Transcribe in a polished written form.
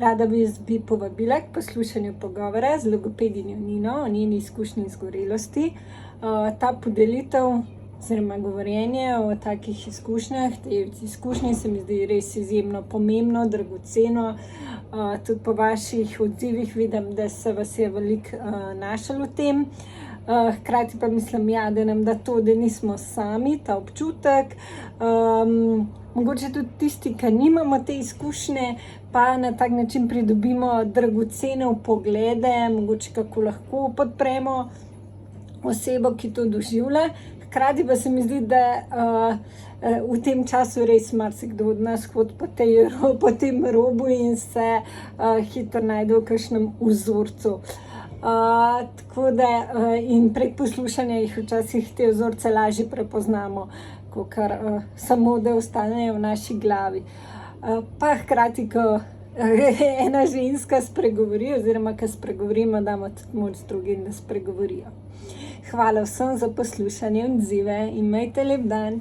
Rada bi povabila k poslušanju pogovora z logopedinjo Nino o njeni izkušnji izgorelosti. Ta podelitev oziroma govorjenje o takih izkušnjah, te izkušnje se mi zdi res izjemno pomembno, dragoceno. Tudi po vaših odzivih vidim, da se vas je veliko našlo v tem. Hkrati pa mislim, da nam da to, da nismo sami, ta občutek. Mogoče tudi tisti, ki nimamo te izkušnje, pa na tak način pridobimo dragocene vpoglede, mogoče kako lahko podpremo osebo, ki to doživlja. Hkrati pa se mi zdi, da v tem času res marsikdo od nas hodi po tem robu in se hitro najde v kakšnem vzorcu. Tako da in prek poslušanja jih včasih te vzorce lažje prepoznamo, kakor samo, da ostanejo v naši glavi. Pa hkrati, ko ena ženska spregovori oziroma ko spregovorimo, damo tudi moč drugim, da spregovorijo. Hvala vsem za poslušanje in odzive. Imejte lep dan.